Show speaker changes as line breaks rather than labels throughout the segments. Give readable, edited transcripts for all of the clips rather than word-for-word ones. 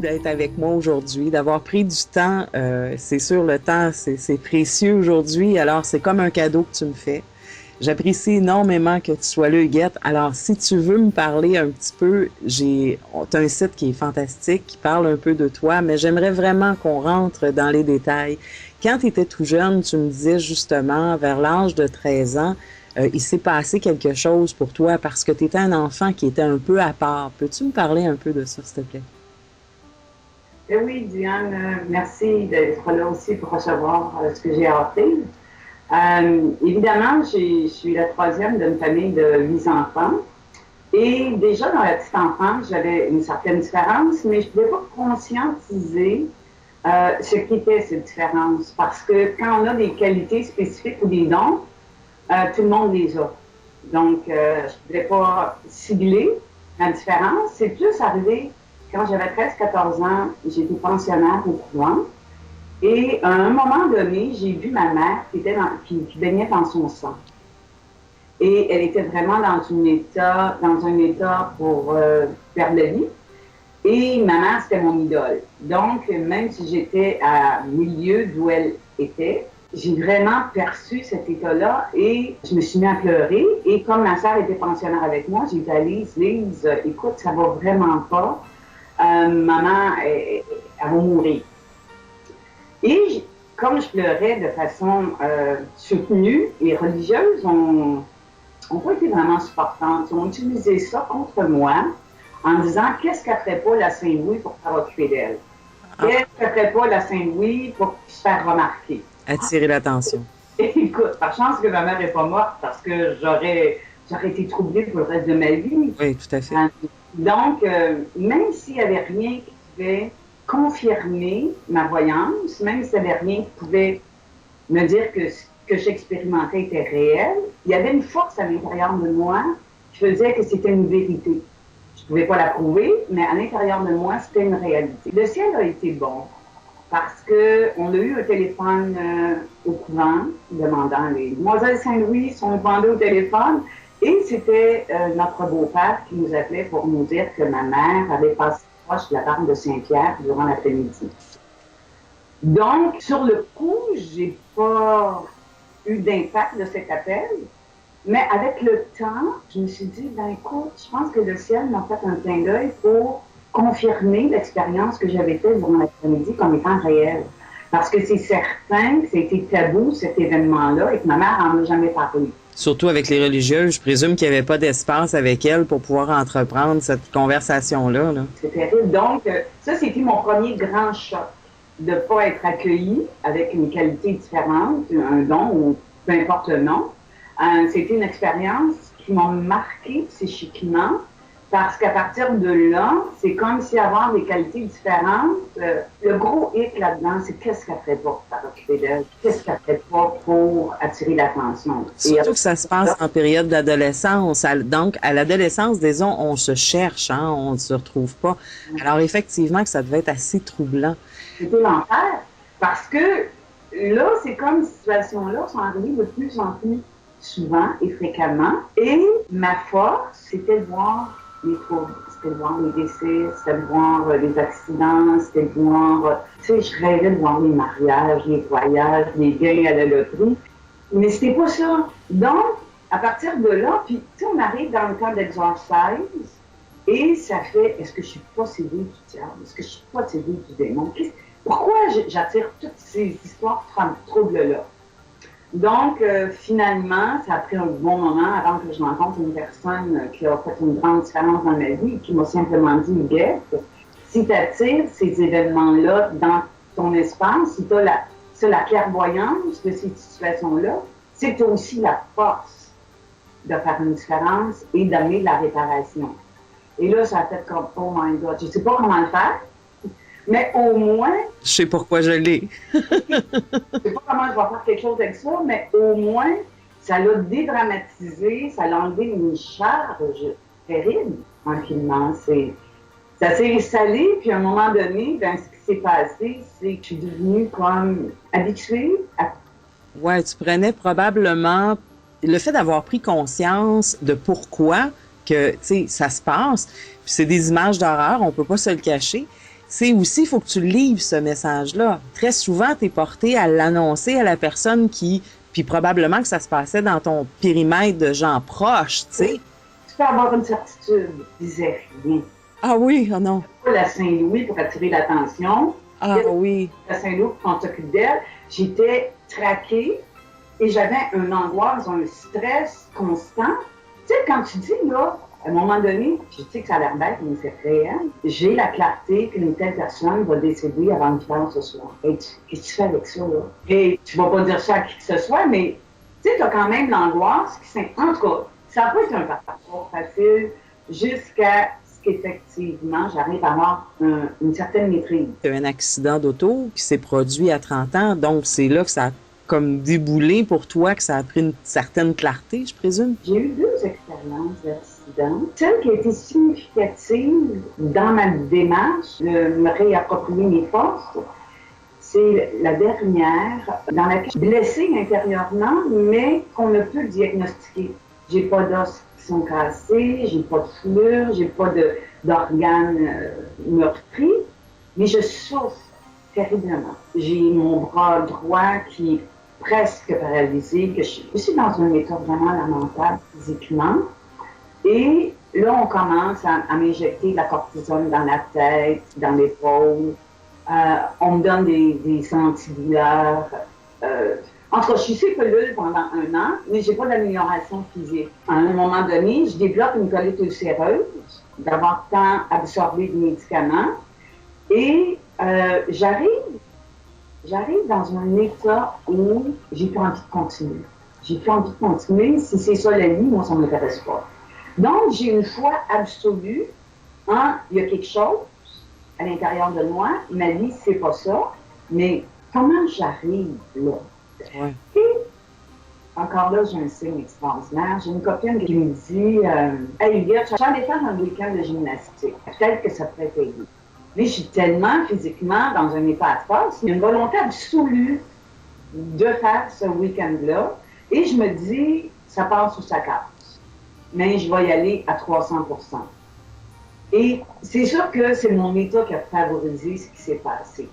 d'être avec moi aujourd'hui, d'avoir pris du temps. C'est sûr, le temps, c'est précieux aujourd'hui, alors c'est comme un cadeau que tu me fais. J'apprécie énormément que tu sois là, Huguette. Alors, si tu veux me parler un petit peu, t'as un site qui est fantastique, qui parle un peu de toi, mais j'aimerais vraiment qu'on rentre dans les détails. Quand tu étais tout jeune, tu me disais justement, vers l'âge de 13 ans, il s'est passé quelque chose pour toi parce que tu étais un enfant qui était un peu à part. Peux-tu me parler un peu de ça, s'il te plaît?
Oui, Diane, merci d'être là aussi pour recevoir ce que j'ai à offrir. Évidemment, je suis la troisième d'une famille de 8 enfants. Et déjà, dans la petite enfance, j'avais une certaine différence, mais je ne pouvais pas conscientiser ce qu'était cette différence. Parce que quand on a des qualités spécifiques ou des dons, tout le monde les a. Donc, je ne pouvais pas cibler la différence. C'est plus arrivé quand j'avais 13-14 ans, j'étais pensionnaire au couvent. Et à un moment donné, j'ai vu ma mère qui baignait dans son sang. Et elle était vraiment dans un état pour perdre la vie. Et ma mère, c'était mon idole. Donc, même si j'étais à milieu d'où elle était, j'ai vraiment perçu cet état-là et je me suis mis à pleurer. Et comme ma sœur était pensionnaire avec moi, j'ai dit à Lise, écoute, ça va vraiment pas. Maman, elle va mourir. Et comme je pleurais de façon soutenue, les religieuses n'ont pas été vraiment supportantes. Ils ont utilisé ça contre moi en disant qu'est-ce qu'elle ferait pas la Saint-Louis pour faire occuper d'elle? Qu'est-ce qu'elle ferait pas la Saint-Louis pour se faire remarquer?
Attirer l'attention.
Écoute, par chance que ma mère n'est pas morte parce que j'aurais été troublée pour le reste de ma vie.
Oui, tout à fait.
Donc, même s'il n'y avait rien qui pouvait confirmer ma voyance, même s'il n'y avait rien qui pouvait me dire que ce que j'expérimentais était réel, il y avait une force à l'intérieur de moi qui faisait que c'était une vérité. Je ne pouvais pas la prouver, mais à l'intérieur de moi, c'était une réalité. Le ciel a été bon parce qu'on a eu un téléphone au couvent demandant les demoiselles Saint-Louis sont demandées au téléphone et c'était notre beau-père qui nous appelait pour nous dire que ma mère avait passé proche de la barre de Saint-Pierre durant l'après-midi. Donc, sur le coup, j'ai pas eu d'impact de cet appel, mais avec le temps, je me suis dit, ben écoute, je pense que le ciel m'a fait un clin d'œil pour confirmer l'expérience que j'avais faite durant l'après-midi comme étant réelle. Parce que c'est certain que c'était tabou, cet événement-là, et que ma mère n'en a jamais parlé.
Surtout avec les religieuses, je présume qu'il n'y avait pas d'espace avec elles pour pouvoir entreprendre cette conversation-là. Là.
C'est terrible. Donc, ça, c'était mon premier grand choc de ne pas être accueillie avec une qualité différente, un don ou peu importe le nom. C'était une expérience qui m'a marquée psychiquement parce qu'à partir de là, c'est comme si avoir des qualités différentes, le gros hic là-dedans, c'est qu'est-ce qu'elle ferait pas pour faire occuper d'elle, qu'est-ce qu'elle ferait pas pour attirer l'attention.
Surtout que ça se passe en période d'adolescence. Donc, à l'adolescence, disons, on se cherche, hein, on ne se retrouve pas. Alors, effectivement, que ça devait être assez troublant.
C'était l'enfer parce que là, c'est comme ces situations-là sont arrivées de plus en plus souvent et fréquemment. Et ma force, c'était de voir les troubles, c'était de voir les décès, c'était de voir les accidents, c'était de voir... tu sais, je rêvais de voir les mariages, les voyages, les gains à la loterie. Mais c'était pas ça. Donc, à partir de là, puis tu sais, on arrive dans le cas d'exercice et ça fait, est-ce que je suis possédée du diable? Est-ce que je suis possédée du démon? Pourquoi j'attire toutes ces histoires de troubles-là? Donc, finalement, ça a pris un bon moment avant que je rencontre une personne qui a fait une grande différence dans ma vie et qui m'a simplement dit, Huguette, si tu attires ces événements-là dans ton espace, si tu as la clairvoyance de ces situations-là, c'est que tu as aussi la force de faire une différence et d'amener de la réparation. Et là, ça a fait comme, oh my God, je ne sais pas comment le faire, mais au moins...
Je sais pourquoi je l'ai.
Je ne sais pas comment je vais faire quelque chose avec ça, mais au moins, ça l'a dédramatisé, ça l'a enlevé une charge terrible en filmant. Ça s'est installé, puis à un moment donné, ben, ce qui s'est passé, c'est que je suis devenue comme habituée à...
Ouais, tu prenais probablement le fait d'avoir pris conscience de pourquoi que, tu sais, ça se passe, puis c'est des images d'horreur, on peut pas se le cacher. c'est aussi, il faut que tu livres ce message-là. Très souvent, tu es porté à l'annoncer à la personne puis probablement que ça se passait dans ton périmètre de gens proches, tu sais.
Tu peux avoir une certitude, je disais rien.
Ah oui, oh non.
Pas la Saint-Louis pour attirer l'attention.
Ah oui.
La Saint-Louis pour qu'on s'occupe d'elle. J'étais traquée et j'avais une angoisse, un stress constant. Tu sais, quand tu dis, là, à un moment donné, je sais que ça a l'air bête, mais c'est réel. J'ai la clarté qu'une telle personne va décéder avant 8 heures ce soir. Et qu'est-ce que tu fais avec ça, là? Et tu vas pas dire ça à qui que ce soit, mais tu sais, tu as quand même l'angoisse qui s'est. En tout cas, ça n'a pas été un parcours facile jusqu'à ce qu'effectivement, j'arrive à avoir une certaine maîtrise.
Il y a eu un accident d'auto qui s'est produit à 30 ans, donc c'est là que ça a comme déboulé pour toi, que ça a pris une certaine clarté, je présume?
J'ai eu 2 expériences d'accident. Celle qui a été significative dans ma démarche de me réapproprier mes forces, c'est la dernière dans laquelle je suis blessée intérieurement, mais qu'on ne peut diagnostiquer. J'ai pas d'os qui sont cassés, j'ai pas de foulure, j'ai pas d'organes meurtris, mais je souffre terriblement. J'ai mon bras droit qui est presque paralysé, que je suis dans un état vraiment lamentable physiquement. Et là, on commence à m'injecter de la cortisone dans la tête, dans l'épaule. On me donne des antidouleurs. En tout cas, je suis sous pilule pendant 1 an, mais j'ai pas d'amélioration physique. À un moment donné, je développe une colite ulcéreuse, d'avoir tant absorbé de médicaments, et j'arrive dans un état où j'ai plus envie de continuer. J'ai plus envie de continuer. Si c'est ça la vie, moi, ça ne m'intéresse pas. Donc, j'ai une foi absolue. Il y a quelque chose à l'intérieur de moi. Ma vie, c'est pas ça. Mais comment j'arrive là?
Ouais.
Et encore là, j'ai un signe extraordinaire. J'ai une copine qui me dit Hey, Huguette, j'allais faire un week-end de gymnastique. Peut-être que ça pourrait t'aider. Mais je suis tellement physiquement dans un état de force, il y a une volonté absolue de faire ce week-end-là. Et je me dis, ça passe ou ça casse. Mais je vais y aller à 300%. Et c'est sûr que c'est mon état qui a favorisé ce qui s'est passé.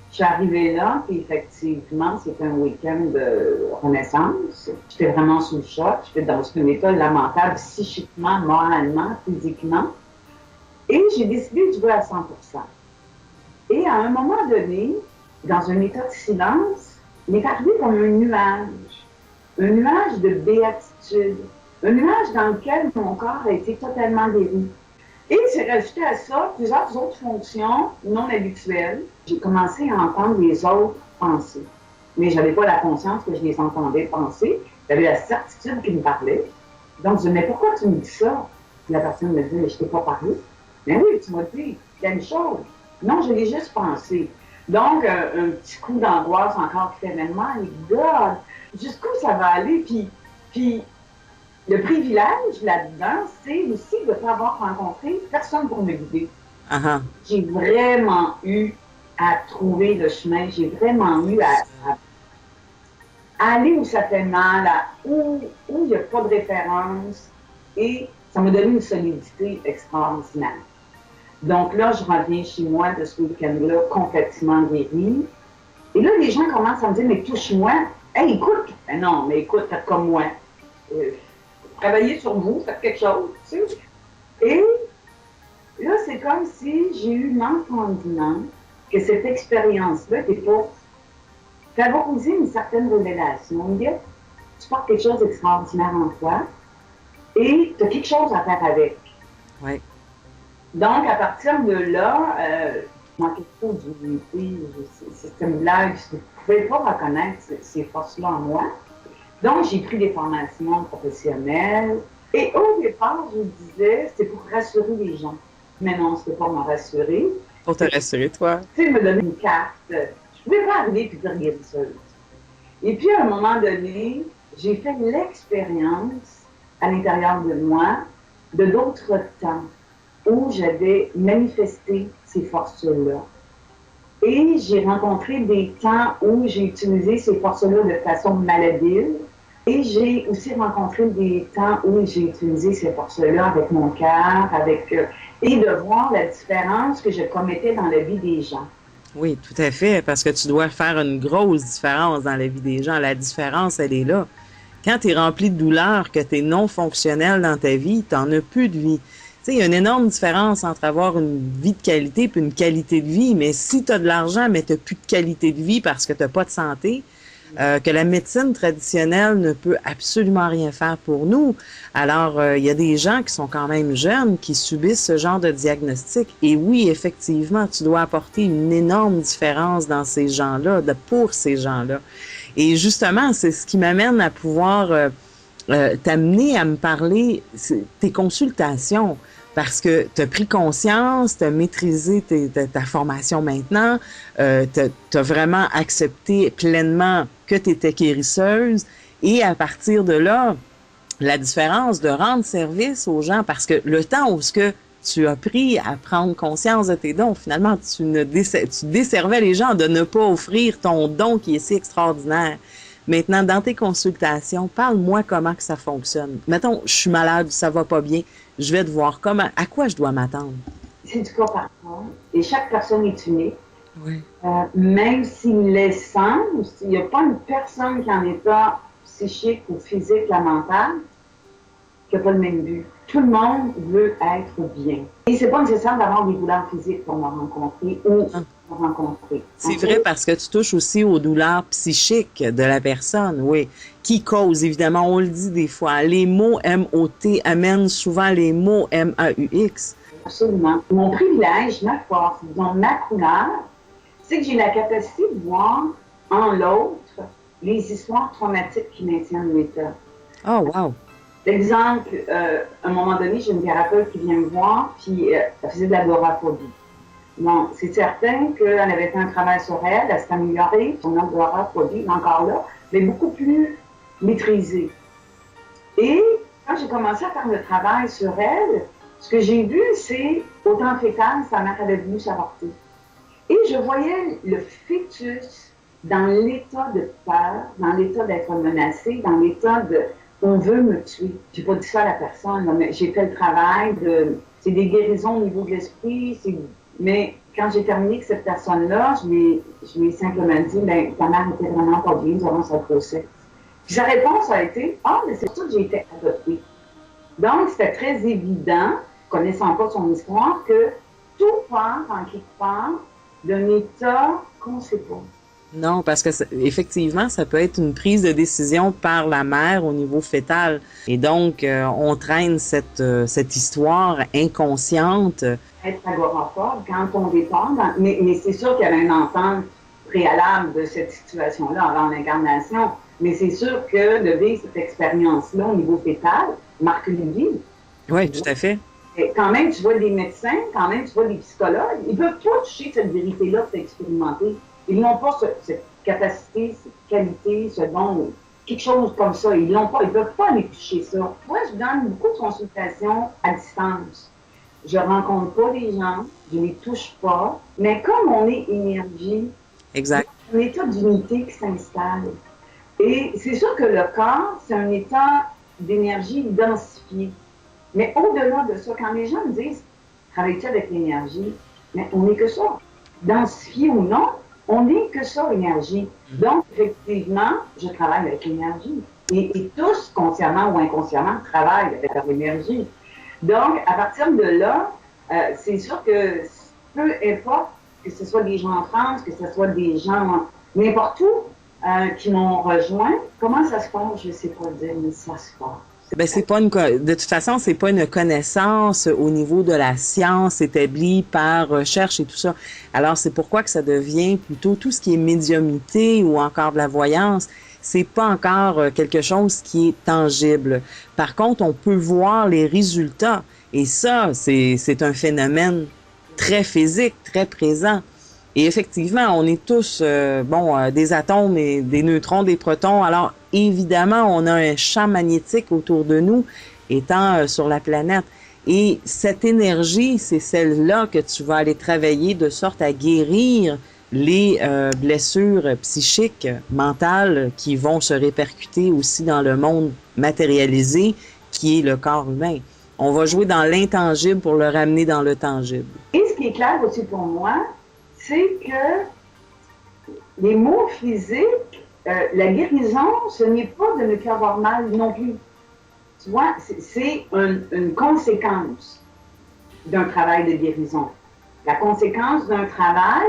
Je suis arrivée là, puis effectivement, c'était un week-end de renaissance. J'étais vraiment sous le choc. J'étais dans un état lamentable, psychiquement, moralement, physiquement. Et j'ai décidé de jouer à 100%. Et à un moment donné, dans un état de silence, il m'est arrivé comme un nuage de béatitude, un nuage dans lequel mon corps a été totalement guéri. Et c'est rajouté à ça plusieurs autres fonctions non habituelles. J'ai commencé à entendre les autres penser. Mais je n'avais pas la conscience que je les entendais penser. J'avais la certitude qu'ils me parlaient. Donc, je disais, mais pourquoi tu me dis ça? Puis la personne me dit, mais je ne t'ai pas parlé. Mais oui, tu m'as dit telle chose. Non, je l'ai juste pensé. Donc, un petit coup d'angoisse encore qui fait my God, jusqu'où ça va aller? Puis le privilège là-dedans, c'est aussi de ne pas avoir rencontré personne pour me guider.
Uh-huh.
J'ai vraiment eu à trouver le chemin, j'ai vraiment eu à aller où ça fait mal, où il n'y a pas de référence, et ça m'a donné une solidité extraordinaire. Donc là, je reviens chez moi de ce week-end-là complètement guéri. Et là, les gens commencent à me dire, mais touche-moi. Hey, écoute! Ben non, mais écoute, faites comme moi. Travaillez sur vous, faites quelque chose. Tu sais. Et là, c'est comme si j'ai eu l'entendement que cette expérience-là était pour favoriser une certaine révélation. On dit, tu portes quelque chose d'extraordinaire en toi et tu as quelque chose à faire avec.
Oui.
Donc, à partir de là, je manquais trop d'unité. C'est une blague. Je ne pouvais pas reconnaître ces forces-là en moi. Donc, j'ai pris des formations professionnelles. Et au départ, je me disais, c'était pour rassurer les gens. Mais non, c'était pas me rassurer.
Pour te rassurer, toi.
Tu sais, me donner une carte. Je ne pouvais pas arriver et dire guérisseuse. Et puis, à un moment donné, j'ai fait l'expérience à l'intérieur de moi de d'autres temps où j'avais manifesté ces forces-là. Et j'ai rencontré des temps où j'ai utilisé ces forces-là de façon malhabile, Et j'ai aussi rencontré des temps où j'ai utilisé ces forces-là avec mon cœur, et de voir la différence que je commettais dans la vie des gens.
Oui, tout à fait, parce que tu dois faire une grosse différence dans la vie des gens. La différence, elle est là. Quand tu es rempli de douleur, que tu es non fonctionnel dans ta vie, tu n'en as plus de vie. Tu sais, il y a une énorme différence entre avoir une vie de qualité et une qualité de vie. Mais si tu as de l'argent, mais tu n'as plus de qualité de vie parce que tu n'as pas de santé, que la médecine traditionnelle ne peut absolument rien faire pour nous. Alors, il y a des gens qui sont quand même jeunes qui subissent ce genre de diagnostic. Et oui, effectivement, tu dois apporter une énorme différence dans ces gens-là, pour ces gens-là. Et justement, c'est ce qui m'amène à pouvoir t'amener à me parler tes consultations. Parce que tu as pris conscience, tu as maîtrisé ta formation maintenant, tu as vraiment accepté pleinement que tu étais guérisseuse. Et à partir de là, la différence de rendre service aux gens, parce que le temps où ce que tu as pris à prendre conscience de tes dons, finalement, tu desservais les gens de ne pas offrir ton don qui est si extraordinaire. Maintenant, dans tes consultations, parle-moi comment que ça fonctionne. Mettons, je suis malade, ça va pas bien. Je vais te voir à quoi je dois m'attendre.
C'est du cas par cas. Et chaque personne est unique.
Oui.
Même s'il les sent, il n'y a pas une personne qui est en état psychique ou physique ou mental qui n'a pas le même but. Tout le monde veut être bien. Et c'est pas nécessaire d'avoir des douleurs physiques pour me rencontrer ou rencontrer.
C'est vrai parce que tu touches aussi aux douleurs psychiques de la personne, oui, qui causent, évidemment, on le dit des fois, les mots M-O-T amènent souvent les mots M-A-U-X.
Absolument. Mon privilège, ma force, disons ma couleur, c'est que j'ai la capacité de voir en l'autre les histoires traumatiques qui maintiennent l'état.
Oh, wow!
Exemple, à un moment donné, j'ai une thérapeute qui vient me voir, puis elle faisait de l'agoraphobie. Bon, c'est certain qu'elle avait fait un travail sur elle, elle s'est améliorée, son agoraphobie est encore là, mais beaucoup plus maîtrisée. Et quand j'ai commencé à faire le travail sur elle, ce que j'ai vu, c'est au temps fétal, sa mère avait voulu s'avorter. Et je voyais le fœtus dans l'état de peur, dans l'état d'être menacé, dans l'état de on veut me tuer. J'ai pas dit ça à la personne, mais j'ai fait le travail c'est des guérisons au niveau de l'esprit, mais quand j'ai terminé avec cette personne-là, je lui ai simplement dit, ben, ta mère était vraiment pas bien durant sa grossesse. Puis sa réponse a été, mais c'est pour ça que j'ai été adoptée. Donc, c'était très évident, connaissant pas son histoire, que tout part en quelque part d'un état qu'on ne sait pas.
Non, parce que effectivement, ça peut être une prise de décision par la mère au niveau fœtal. Et donc, on traîne cette histoire inconsciente.
Être agoraphobe quand on départ, mais c'est sûr qu'il y avait une entente préalable de cette situation-là avant l'incarnation. Mais c'est sûr que de vivre cette expérience-là au niveau fœtal marque une vie.
Oui, tout à fait.
Et quand même, tu vois des médecins, quand même, tu vois des psychologues, ils ne peuvent pas toucher cette vérité-là pour expérimenter. Ils n'ont pas cette capacité, cette qualité, ce don, quelque chose comme ça. Ils l'ont pas, ils ne peuvent pas aller toucher ça. Moi, je donne beaucoup de consultations à distance. Je ne rencontre pas les gens, je ne les touche pas, mais comme on est énergie,
exact.
c'est un état d'unité qui s'installe. Et c'est sûr que le corps, c'est un état d'énergie densifié. Mais au-delà de ça, quand les gens me disent « travailles-tu avec l'énergie », mais on n'est que ça. Densifié ou non, on n'est que ça, l'énergie. Donc, effectivement, je travaille avec l'énergie. Et tous, consciemment ou inconsciemment, travaillent avec l'énergie. Donc, à partir de là, c'est sûr que peu importe que ce soit des gens en France, que ce soit des gens n'importe où qui m'ont rejoint, comment ça se passe, je ne sais pas dire, mais ça se passe.
Ben, de toute façon, c'est pas une connaissance au niveau de la science établie par recherche et tout ça. Alors, c'est pourquoi que ça devient plutôt tout ce qui est médiumnité ou encore de la voyance. C'est pas encore quelque chose qui est tangible. Par contre, on peut voir les résultats. Et ça, c'est un phénomène très physique, très présent. Et effectivement, on est tous, des atomes et des neutrons, des protons. Alors, évidemment, on a un champ magnétique autour de nous étant sur la planète. Et cette énergie, c'est celle-là que tu vas aller travailler de sorte à guérir les blessures psychiques, mentales, qui vont se répercuter aussi dans le monde matérialisé, qui est le corps humain. On va jouer dans l'intangible pour le ramener dans le tangible.
Et ce qui est clair aussi pour moi, c'est que les maux physiques, la guérison, ce n'est pas de ne plus avoir mal non plus. Tu vois, c'est une conséquence d'un travail de guérison. La conséquence d'un travail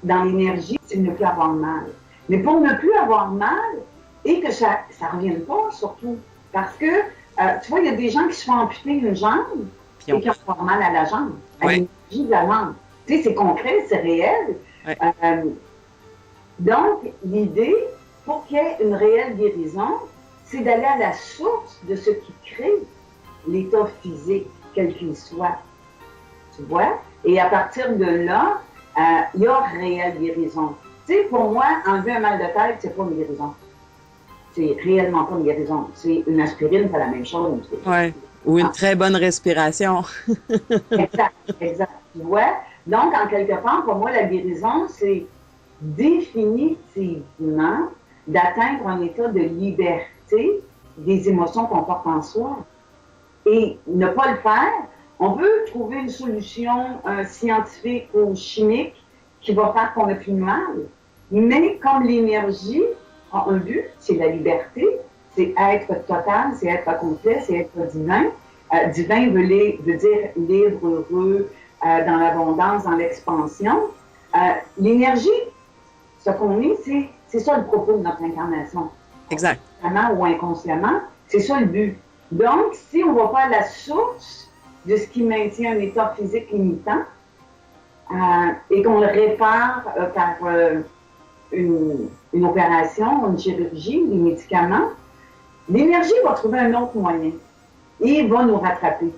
dans l'énergie, c'est de ne plus avoir mal. Mais pour ne plus avoir mal, et que ça ne revienne pas, surtout, parce que, tu vois, il y a des gens qui se font amputer une jambe et qui ont mal à la jambe, à l'énergie de la jambe. Tu sais, c'est concret, c'est réel.
Ouais.
Donc, l'idée, pour qu'il y ait une réelle guérison, c'est d'aller à la source de ce qui crée l'état physique, quel qu'il soit. Tu vois? Et à partir de là, il y a réelle guérison. Tu sais, pour moi, enlever un mal de tête, c'est pas une guérison. C'est réellement pas une guérison. C'est une aspirine, c'est la même chose.
Oui, ou une très bonne respiration.
Exact, exact. Tu vois? Donc, en quelque part, pour moi, la guérison, c'est définitivement d'atteindre un état de liberté des émotions qu'on porte en soi. Et ne pas le faire, on peut trouver une solution scientifique ou chimique qui va faire qu'on n'a plus de mal. Mais comme l'énergie a un but, c'est la liberté, c'est être total, c'est être complet, c'est être divin. Divin veut dire libre, heureux, dans l'abondance, dans l'expansion. L'énergie, ce qu'on est, c'est ça le propos de notre incarnation.
Exact.
Consciemment ou inconsciemment, c'est ça le but. Donc, si on ne va pas à la source de ce qui maintient un état physique limitant et qu'on le répare par une opération, une chirurgie, des médicaments, l'énergie va trouver un autre moyen et va nous rattraper.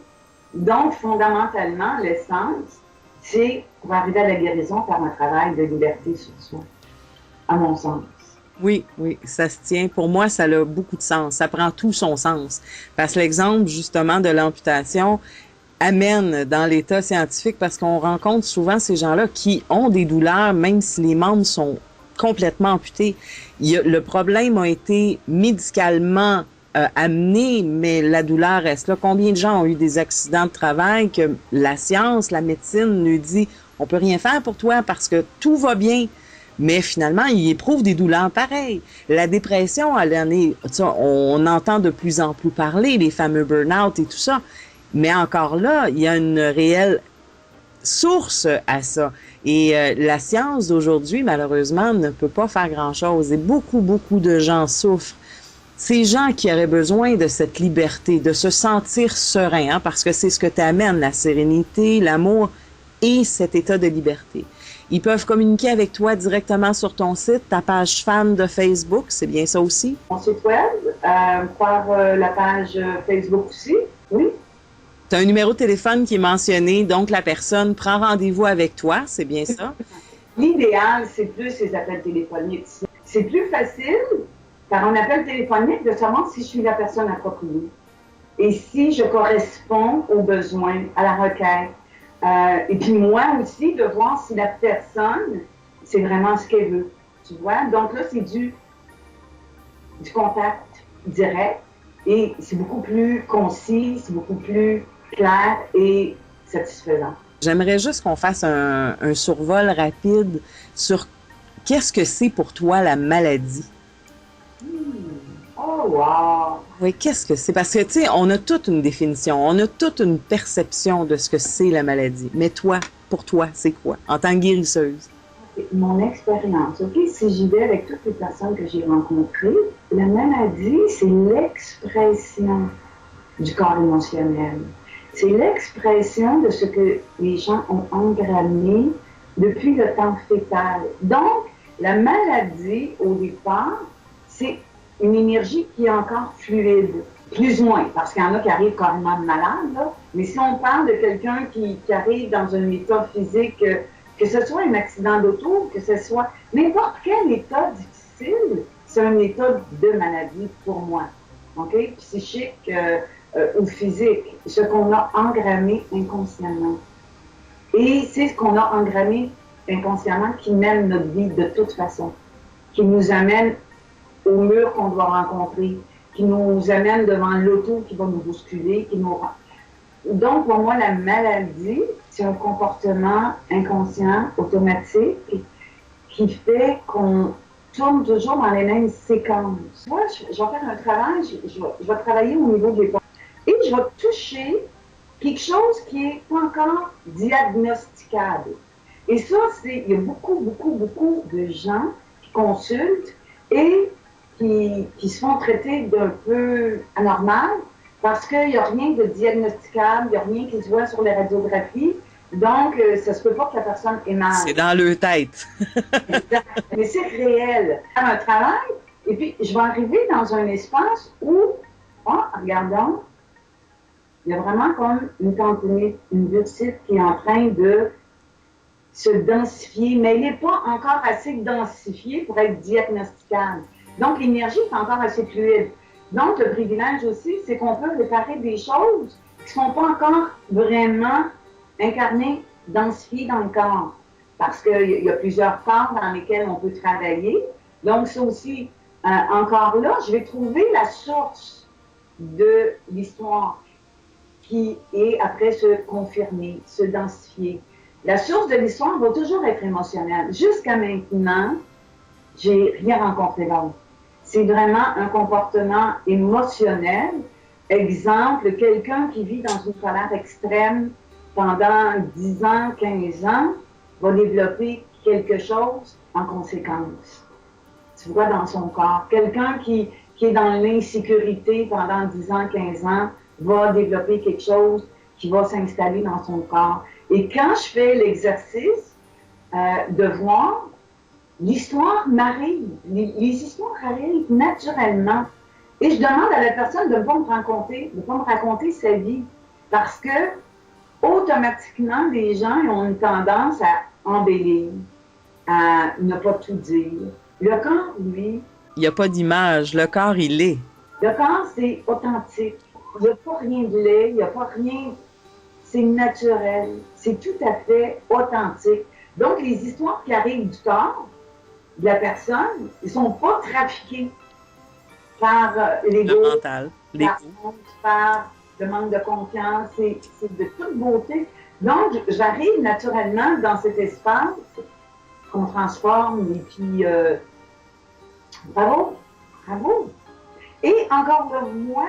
Donc, fondamentalement, l'essence, c'est pour arriver à la guérison par un travail de liberté sur soi, à mon sens.
Oui, oui, ça se tient. Pour moi, ça a beaucoup de sens. Ça prend tout son sens. Parce que l'exemple, justement, de l'amputation amène dans l'état scientifique parce qu'on rencontre souvent ces gens-là qui ont des douleurs, même si les membres sont complètement amputés. Le problème a été médicalement amené, mais la douleur reste là. Combien de gens ont eu des accidents de travail que la science, la médecine nous dit on peut rien faire pour toi parce que tout va bien. Mais finalement, ils éprouvent des douleurs pareilles. La dépression, on entend de plus en plus parler, les fameux burn-out et tout ça. Mais encore là, il y a une réelle source à ça. Et la science d'aujourd'hui, malheureusement, ne peut pas faire grand-chose. Et beaucoup, beaucoup de gens souffrent. Ces gens qui auraient besoin de cette liberté, de se sentir serein, hein, parce que c'est ce que t'amène, la sérénité, l'amour et cet état de liberté. Ils peuvent communiquer avec toi directement sur ton site, ta page fan de Facebook, c'est bien ça aussi?
Mon site web, par la page Facebook aussi, oui.
Tu as un numéro de téléphone qui est mentionné, donc la personne prend rendez-vous avec toi, c'est bien ça?
L'idéal, c'est plus les appels téléphoniques. C'est plus facile, par un appel téléphonique, de savoir si je suis la personne appropriée et si je corresponds aux besoins, à la requête. Et puis moi aussi, de voir si la personne, c'est vraiment ce qu'elle veut. Tu vois? Donc là, c'est du contact direct et c'est beaucoup plus concis, c'est beaucoup plus clair et satisfaisant.
J'aimerais juste qu'on fasse un survol rapide sur qu'est-ce que c'est pour toi la maladie?
Oh, wow!
Oui, qu'est-ce que c'est? Parce que, tu sais, on a toute une définition, on a toute une perception de ce que c'est la maladie. Mais toi, pour toi, c'est quoi, en tant que guérisseuse?
Mon expérience, OK? Si j'y vais avec toutes les personnes que j'ai rencontrées, la maladie, c'est l'expression du corps émotionnel. C'est l'expression de ce que les gens ont engrammé depuis le temps fœtal. Donc, la maladie, au départ, c'est une énergie qui est encore fluide, plus ou moins, parce qu'il y en a qui arrivent carrément malades, là. Mais si on parle de quelqu'un qui arrive dans un état physique, que ce soit un accident d'auto, que ce soit n'importe quel état difficile, c'est un état de maladie pour moi, OK? Psychique ou physique, ce qu'on a engrammé inconsciemment. Et c'est ce qu'on a engrammé inconsciemment qui mènent notre vie de toute façon, qui nous amènent au mur qu'on doit rencontrer, qui nous amènent devant l'auto qui va nous bousculer, Donc, pour moi, la maladie, c'est un comportement inconscient, automatique, qui fait qu'on tourne toujours dans les mêmes séquences. Moi, je vais faire un travail, je vais travailler au niveau des pensées et je vais toucher quelque chose qui n'est pas encore diagnosticable. Et ça, il y a beaucoup de gens qui consultent et qui se font traiter d'un peu anormal parce qu'il n'y a rien de diagnosticable, il n'y a rien qui se voit sur les radiographies. Donc, ça se peut pas que la personne ait mal.
C'est dans leur tête.
Mais c'est réel. Faire un travail, et puis je vais arriver dans un espace où, regardons, il y a vraiment comme une tendinite, une bursite qui est en train de se densifier, mais elle n'est pas encore assez densifiée pour être diagnosticable. Donc, l'énergie est encore assez fluide. Donc, le privilège aussi, c'est qu'on peut réparer des choses qui ne sont pas encore vraiment incarnées, densifiées dans le corps. Parce qu'il y a plusieurs corps dans lesquels on peut travailler. Donc, ça aussi, encore là, je vais trouver la source de l'histoire qui est après se confirmer, se densifier. La source de l'histoire va toujours être émotionnelle. Jusqu'à maintenant, j'ai rien rencontré d'autre. C'est vraiment un comportement émotionnel. Exemple, quelqu'un qui vit dans une colère extrême pendant 10 ans, 15 ans, va développer quelque chose en conséquence. Tu vois, dans son corps. Quelqu'un qui est dans l'insécurité pendant 10 ans, 15 ans, va développer quelque chose qui va s'installer dans son corps. Et quand je fais l'exercice de voir, l'histoire m'arrive. Les histoires arrivent naturellement. Et je demande à la personne de ne pas me raconter sa vie. Parce que, automatiquement, les gens ont une tendance à embellir, à ne pas tout dire. Le corps, lui...
Il n'y a pas d'image. Le corps, il est.
Le corps, c'est authentique. Il n'y a pas rien de laid, il n'y a pas rien... C'est naturel. C'est tout à fait authentique. Donc, les histoires qui arrivent du corps, de la personne, ils ne sont pas trafiqués par l'ego,
le mental,
par le manque de confiance. C'est de toute beauté. Donc, j'arrive naturellement dans cet espace qu'on transforme et puis bravo. Et encore là, moi,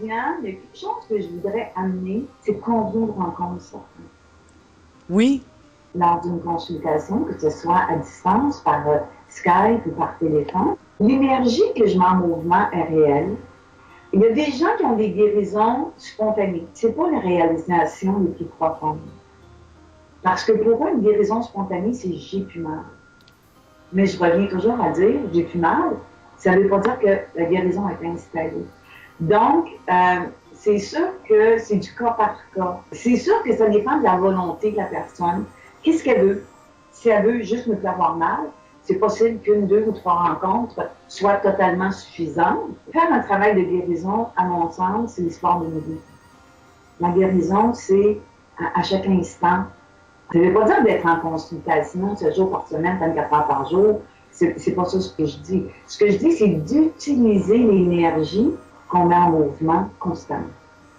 Diane, il y a quelque chose que je voudrais amener, c'est combien de rencontres ça fait.
Oui.
Lors d'une consultation, que ce soit à distance, par Skype ou par téléphone, l'énergie que je mets en mouvement est réelle. Il y a des gens qui ont des guérisons spontanées. C'est pas les réalisations les plus profondes. Parce que pour eux, une guérison spontanée, c'est j'ai plus mal. Mais je reviens toujours à dire j'ai plus mal. Ça ne veut pas dire que la guérison est installée. Donc, c'est sûr que c'est du cas par cas. C'est sûr que ça dépend de la volonté de la personne. Qu'est-ce qu'elle veut? Si elle veut juste me faire avoir mal, c'est possible qu'une, 2 ou 3 rencontres soient totalement suffisantes. Faire un travail de guérison, à mon sens, c'est l'histoire de nos vies. La guérison, c'est à chaque instant. Ça ne veut pas dire d'être en consultation 7 jours par semaine, 24 heures par jour. C'est pas ça ce que je dis. Ce que je dis, c'est d'utiliser l'énergie qu'on met en mouvement constamment.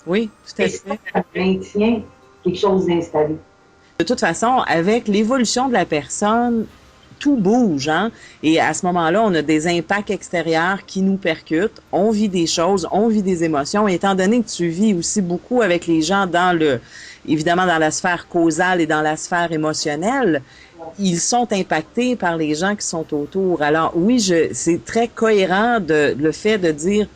Oui, tout à fait.
Ça maintient quelque chose d'installé.
De toute façon, avec l'évolution de la personne, tout bouge, hein? Et à ce moment-là, on a des impacts extérieurs qui nous percutent. On vit des choses, on vit des émotions. Et étant donné que tu vis aussi beaucoup avec les gens évidemment dans la sphère causale et dans la sphère émotionnelle, ils sont impactés par les gens qui sont autour. Alors oui, c'est très cohérent le fait de dire,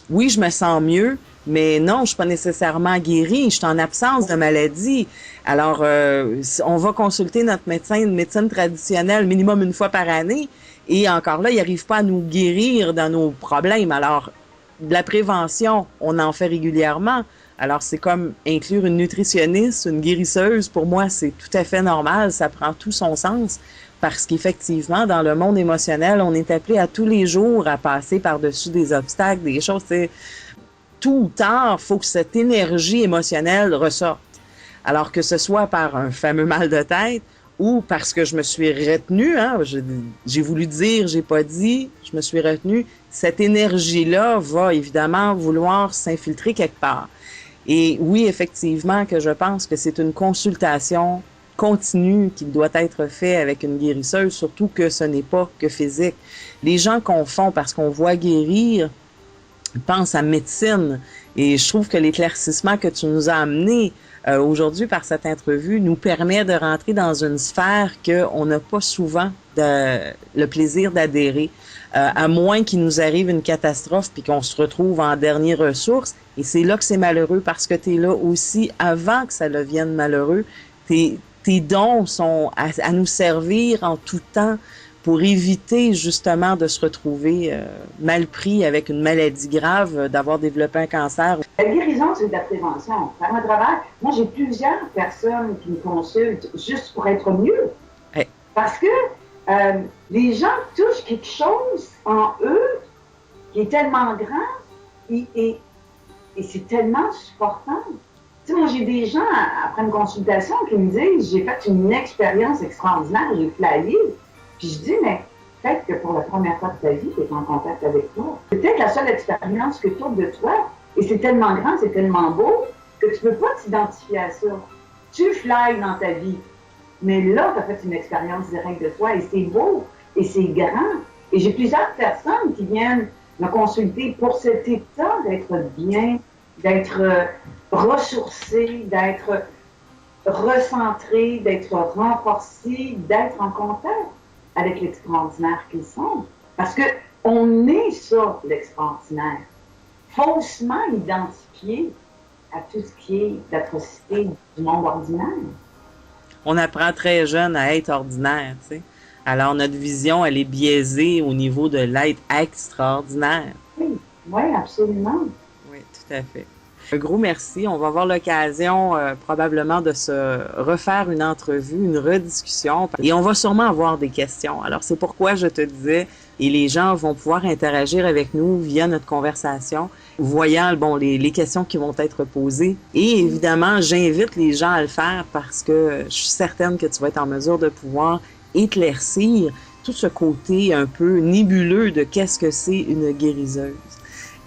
oui, je me sens mieux, mais non, je suis pas nécessairement guérie, je suis en absence de maladie. Alors, on va consulter notre médecin, une médecine traditionnelle, minimum 1 fois par année, et encore là, il n'arrive pas à nous guérir dans nos problèmes. Alors, de la prévention, on en fait régulièrement. Alors, c'est comme inclure une nutritionniste, une guérisseuse. Pour moi, c'est tout à fait normal. Ça prend tout son sens parce qu'effectivement, dans le monde émotionnel, on est appelé à tous les jours à passer par-dessus des obstacles, des choses. Tout ou tard, il faut que cette énergie émotionnelle ressorte. Alors que ce soit par un fameux mal de tête ou parce que je me suis retenue, hein, j'ai voulu dire, j'ai pas dit, je me suis retenue, cette énergie-là va évidemment vouloir s'infiltrer quelque part. Et oui, effectivement, que je pense que c'est une consultation continue qui doit être faite avec une guérisseuse, surtout que ce n'est pas que physique. Les gens confondent parce qu'on voit guérir, pensent à médecine. Et je trouve que l'éclaircissement que tu nous as amené aujourd'hui par cette entrevue nous permet de rentrer dans une sphère qu'on n'a pas souvent le plaisir d'adhérer, à moins qu'il nous arrive une catastrophe puis qu'on se retrouve en dernière ressource. Et c'est là que c'est malheureux parce que tu es là aussi avant que ça devienne malheureux. Tes dons sont à nous servir en tout temps pour éviter justement de se retrouver mal pris avec une maladie grave, d'avoir développé un cancer.
La guérison, c'est de la prévention. Par mon travail, moi, j'ai plusieurs personnes qui me consultent juste pour être mieux.
Hey.
Parce que les gens touchent quelque chose en eux qui est tellement grand et c'est tellement supportant. Tu sais, moi, j'ai des gens, après une consultation, qui me disent « J'ai fait une expérience extraordinaire, j'ai flyé. » Puis je dis, mais peut-être que pour la première fois de ta vie, tu es en contact avec toi. C'est peut-être la seule expérience que tu as de toi. Et c'est tellement grand, c'est tellement beau, que tu ne peux pas t'identifier à ça. Tu flyes dans ta vie. Mais là, tu as fait une expérience directe de toi. Et c'est beau. Et c'est grand. Et j'ai plusieurs personnes qui viennent me consulter pour cet état d'être bien, d'être ressourcé, d'être recentré, d'être renforcé, d'être en contact avec l'extraordinaire qu'ils sont. Parce qu'on est ça, l'extraordinaire. Faussement identifié à tout ce qui est l'atrocité du monde ordinaire.
On apprend très jeune à être ordinaire, tu sais. Alors, notre vision, elle est biaisée au niveau de l'être extraordinaire.
Oui, oui, absolument.
Oui, tout à fait. Un gros merci. On va avoir l'occasion probablement de se refaire une entrevue, une rediscussion. Et on va sûrement avoir des questions. Alors, c'est pourquoi je te disais, et les gens vont pouvoir interagir avec nous via notre conversation, voyant les questions qui vont être posées. Et évidemment, j'invite les gens à le faire parce que je suis certaine que tu vas être en mesure de pouvoir éclaircir tout ce côté un peu nébuleux de qu'est-ce que c'est une guériseuse.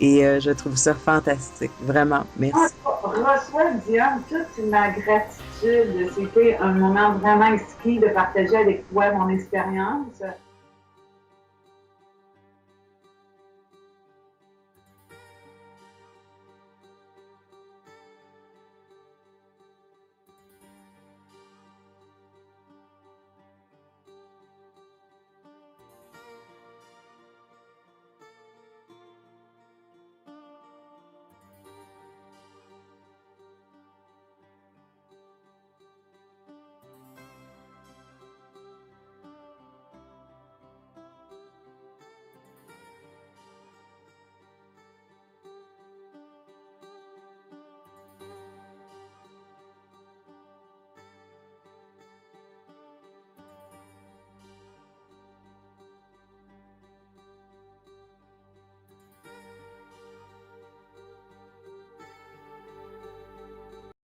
Et je trouve ça fantastique, vraiment. Merci.
Reçois, Diane, toute ma gratitude. C'était un moment vraiment exquis de partager avec toi mon expérience.